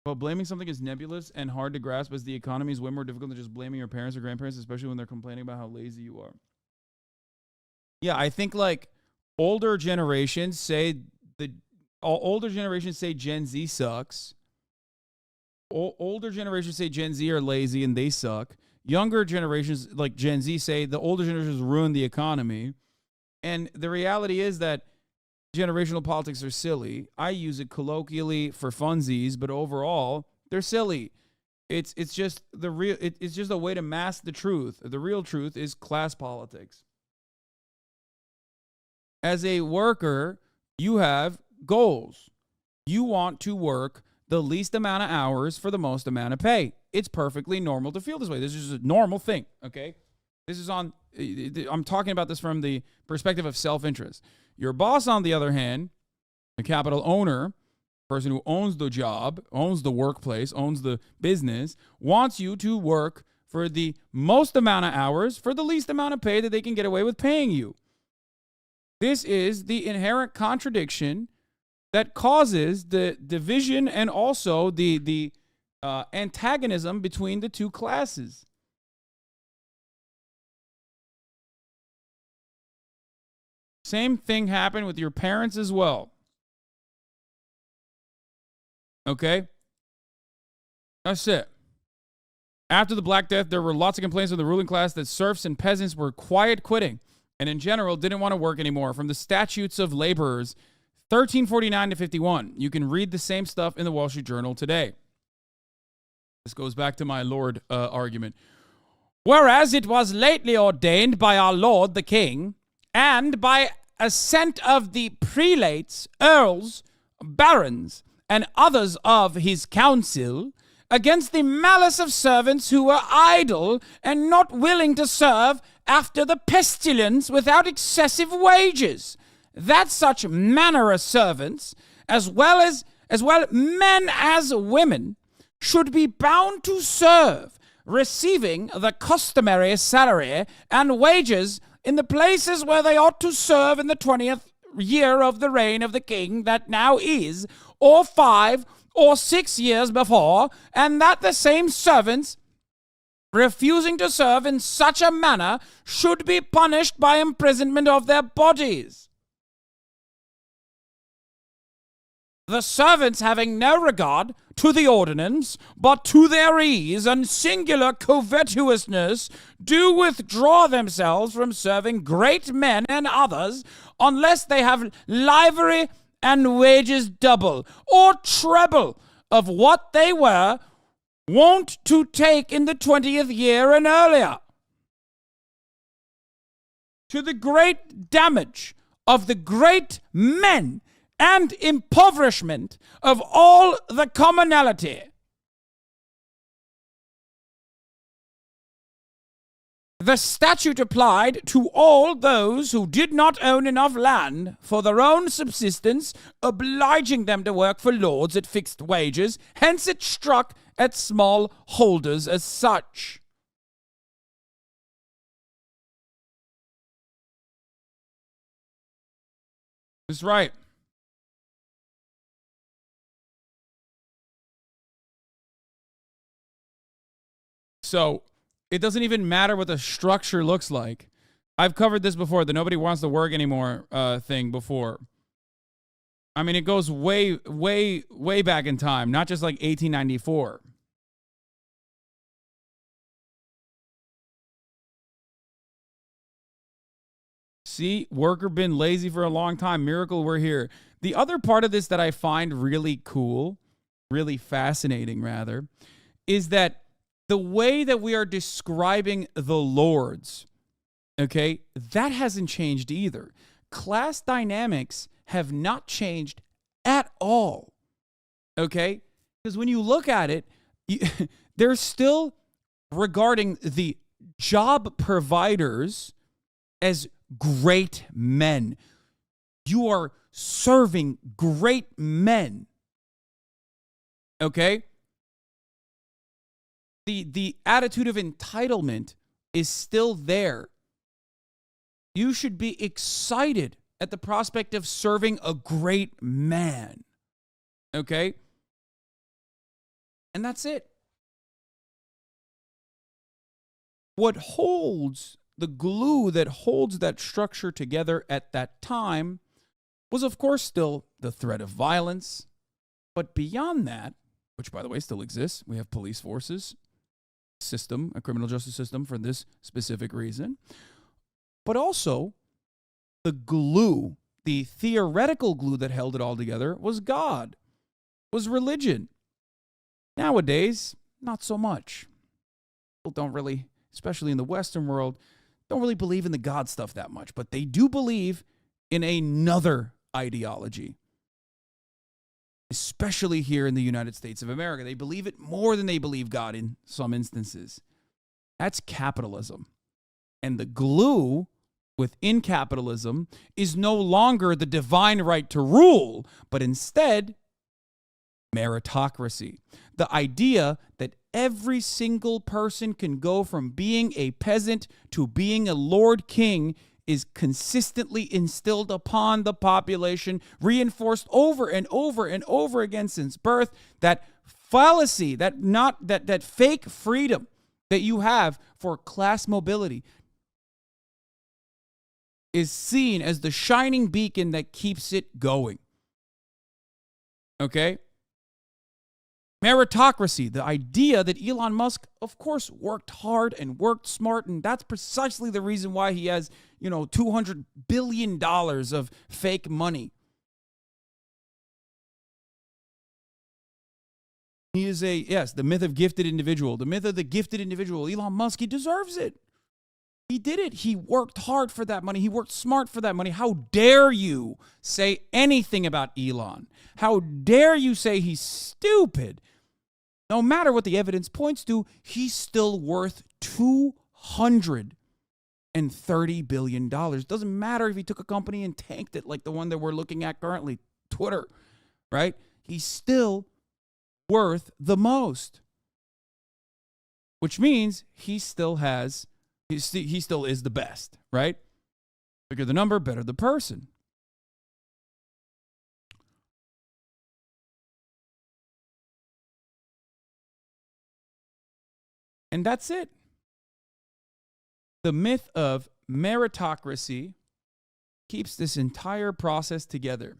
But blaming something is nebulous and hard to grasp as the economy is way more difficult than just blaming your parents or grandparents, especially when they're complaining about how lazy you are. Yeah, I think like older generations say older generations say Gen Z sucks. Older generations say Gen Z are lazy and they suck. Younger generations like Gen Z say the older generations ruin the economy. And the reality is that generational politics are silly. I use it colloquially for funsies, but overall, they're silly. It's just the real it's just a way to mask the truth. The real truth is class politics. As a worker, you have goals. You want to work the least amount of hours for the most amount of pay. It's perfectly normal to feel this way. This is a normal thing, okay? This is I'm talking about this from the perspective of self-interest. Your boss, on the other hand, the capital owner, person who owns the job, owns the workplace, owns the business, wants you to work for the most amount of hours for the least amount of pay that they can get away with paying you. This is the inherent contradiction that causes the division and also the antagonism between the two classes. Same thing happened with your parents as well. Okay? That's it. After the Black Death, there were lots of complaints from the ruling class that serfs and peasants were quiet quitting and in general didn't want to work anymore. From the Statutes of Laborers, 1349 to 51. You can read the same stuff in the Wall Street Journal today. This goes back to my Lord argument. Whereas it was lately ordained by our Lord the King, and by assent of the prelates, earls, barons, and others of his council, against the malice of servants who were idle and not willing to serve after the pestilence without excessive wages, that such manner of servants, as well men as women, should be bound to serve, receiving the customary salary and wages in the places where they ought to serve in the 20th year of the reign of the king that now is, or 5 or 6 years before, and that the same servants, refusing to serve in such a manner, should be punished by imprisonment of their bodies. The servants having no regard to the ordinance, but to their ease and singular covetousness, do withdraw themselves from serving great men and others, unless they have livery and wages double or treble of what they were wont to take in the 20th year and earlier. To the great damage of the great men and impoverishment of all the commonalty. The statute applied to all those who did not own enough land for their own subsistence, obliging them to work for lords at fixed wages. Hence it struck at small holders as such. That's right. So it doesn't even matter what the structure looks like. I've covered this before, the nobody wants to work anymore thing before. I mean, it goes way, way, way back in time, not just like 1894. See, worker been lazy for a long time. Miracle, we're here. The other part of this that I find really cool, really fascinating rather, is that the way that we are describing the lords, okay, that hasn't changed either. Class dynamics have not changed at all, okay? Because when you look at it, they're still regarding the job providers as great men. You are serving great men, okay? The attitude of entitlement is still there. You should be excited at the prospect of serving a great man. Okay? And that's it. What holds the glue that holds that structure together at that time was, of course, still the threat of violence. But beyond that, which, by the way, still exists, we have police forces, system, a criminal justice system for this specific reason. But also, the glue, the theoretical glue that held it all together was God, was religion. Nowadays, not so much. People don't really, especially in the Western world, don't really believe in the God stuff that much, but they do believe in another ideology. Especially here in the United States of America. They believe it more than they believe God in some instances. That's capitalism. And the glue within capitalism is no longer the divine right to rule, but instead meritocracy. The idea that every single person can go from being a peasant to being a Lord King is consistently instilled upon the population, reinforced over and over and over again since birth. That fallacy, that fake freedom that you have for class mobility is seen as the shining beacon that keeps it going. Okay? Meritocracy, the idea that Elon Musk, of course, worked hard and worked smart, and that's precisely the reason why he has, $200 billion of fake money. He is the myth of gifted individual. The myth of the gifted individual. Elon Musk, he deserves it. He did it. He worked hard for that money. He worked smart for that money. How dare you say anything about Elon? How dare you say he's stupid? No matter what the evidence points to, he's still worth $230 billion. Doesn't matter if he took a company and tanked it like the one that we're looking at currently, Twitter, right? He's still worth the most, which means he still is the best, right? Bigger the number, better the person. And that's it. The myth of meritocracy keeps this entire process together.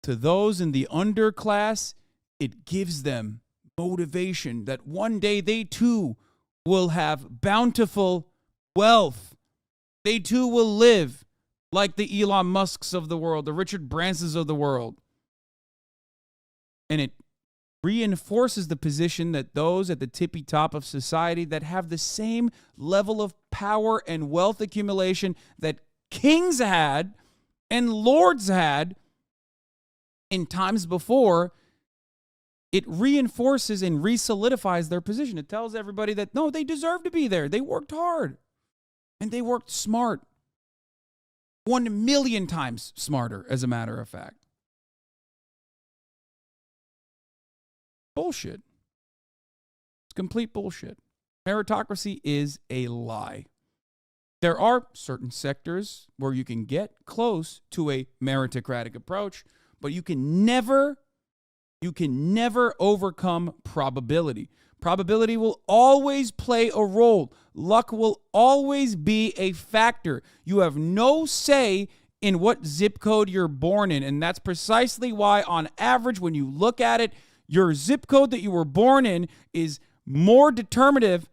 To those in the underclass, it gives them motivation that one day they too will have bountiful wealth. They too will live like the Elon Musks of the world, the Richard Bransons of the world. And it reinforces the position that those at the tippy top of society that have the same level of power and wealth accumulation that kings had and lords had in times before, it reinforces and re-solidifies their position. It tells everybody that, no, they deserve to be there. They worked hard. And they worked smart. 1 million times smarter, as a matter of fact. Bullshit. It's complete bullshit. Meritocracy is a lie. There are certain sectors where you can get close to a meritocratic approach, but you can never overcome probability. Probability will always play a role. Luck will always be a factor. You have no say in what zip code you're born in, and that's precisely why, on average, when you look at it, your zip code that you were born in is more determinative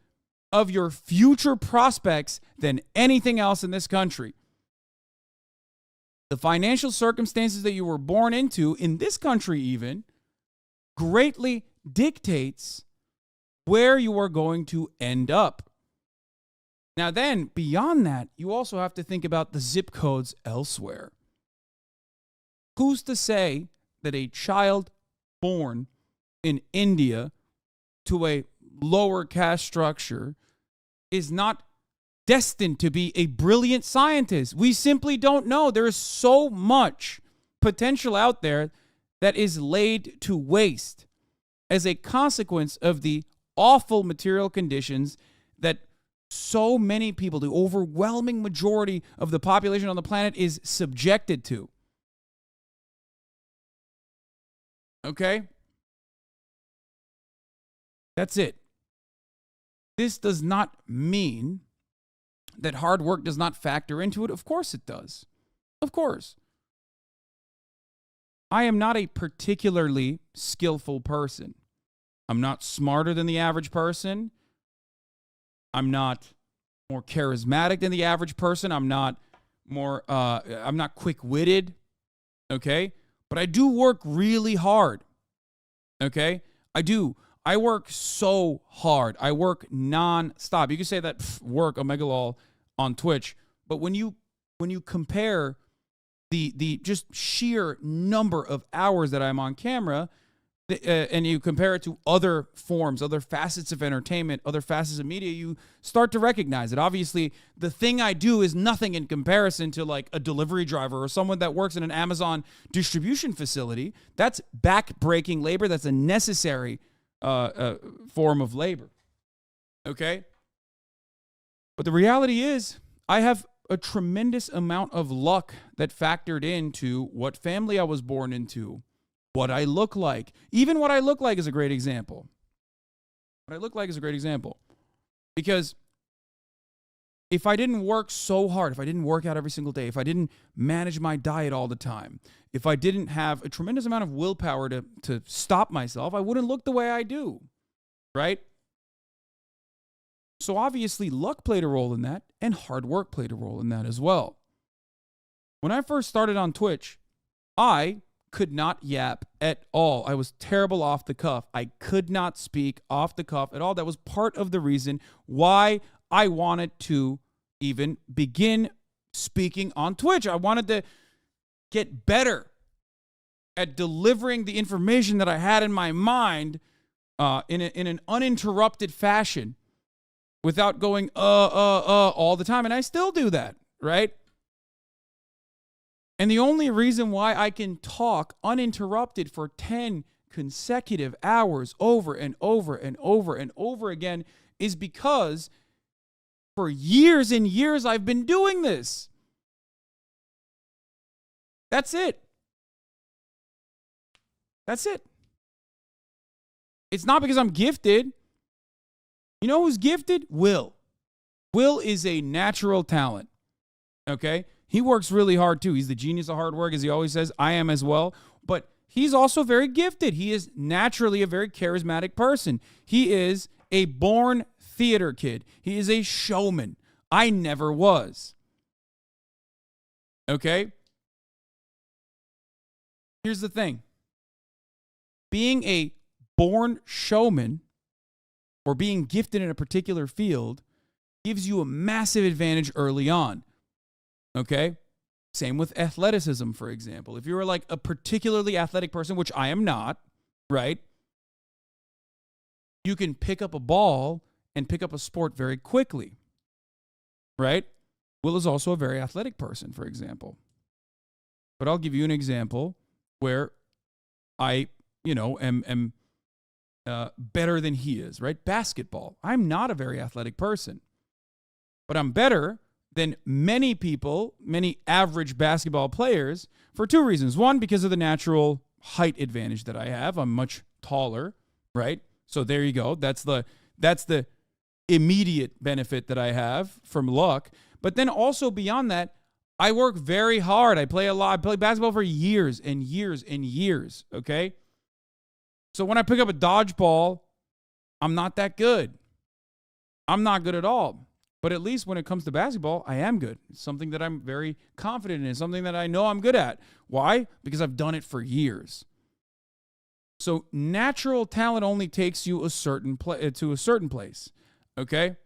of your future prospects than anything else in this country. The financial circumstances that you were born into, in this country even, greatly dictates where you are going to end up. Now then, beyond that, you also have to think about the zip codes elsewhere. Who's to say that a child born in India to a lower caste structure is not destined to be a brilliant scientist? We simply don't know. There is so much potential out there that is laid to waste as a consequence of the awful material conditions that so many people, the overwhelming majority of the population on the planet, is subjected to. Okay? That's it. This does not mean that hard work does not factor into it. Of course it does. Of course. I am not a particularly skillful person. I'm not smarter than the average person. I'm not more charismatic than the average person. I'm not quick-witted. Okay? But I do work really hard. Okay? I do. I work so hard. I work non-stop. You can say that work Omegalol on Twitch, but when you compare the just sheer number of hours that I'm on camera, and you compare it to other forms, other facets of entertainment, other facets of media, you start to recognize it. Obviously, the thing I do is nothing in comparison to like a delivery driver or someone that works in an Amazon distribution facility. That's back-breaking labor. That's a necessary form of labor. Okay? But the reality is, I have a tremendous amount of luck that factored into what family I was born into, what I look like. Even what I look like is a great example. What I look like is a great example. Because if I didn't work so hard, if I didn't work out every single day, if I didn't manage my diet all the time, if I didn't have a tremendous amount of willpower to stop myself, I wouldn't look the way I do, right? So obviously luck played a role in that, and hard work played a role in that as well. When I first started on Twitch, I could not yap at all. I was terrible off the cuff. I could not speak off the cuff at all. That was part of the reason why I wanted to even begin speaking on Twitch. I wanted to get better at delivering the information that I had in my mind in an uninterrupted fashion without going all the time. And I still do that, right? And the only reason why I can talk uninterrupted for 10 consecutive hours over and over and over and over again is because for years and years I've been doing this. That's it. That's it. It's not because I'm gifted. You know who's gifted? Will. Will is a natural talent. Okay? He works really hard too. He's the genius of hard work, as he always says. I am as well. But he's also very gifted. He is naturally a very charismatic person. He is a born theater kid. He is a showman. I never was. Okay? Here's the thing. Being a born showman or being gifted in a particular field gives you a massive advantage early on. Okay? Same with athleticism, for example. If you were like a particularly athletic person, which I am not, right? You can pick up a ball and pick up a sport very quickly, right? Will is also a very athletic person, for example. But I'll give you an example where I, am better than he is, right? Basketball. I'm not a very athletic person, but I'm better than many people, many average basketball players, for two reasons. One, because of the natural height advantage that I have. I'm much taller, right? So there you go. That's the immediate benefit that I have from luck. But then also beyond that, I work very hard. I play a lot. I play basketball for years and years and years, okay? So when I pick up a dodgeball, I'm not that good. I'm not good at all. But at least when it comes to basketball, I am good. It's something that I'm very confident in. It's something that I know I'm good at. Why? Because I've done it for years. So natural talent only takes you to a certain place, okay?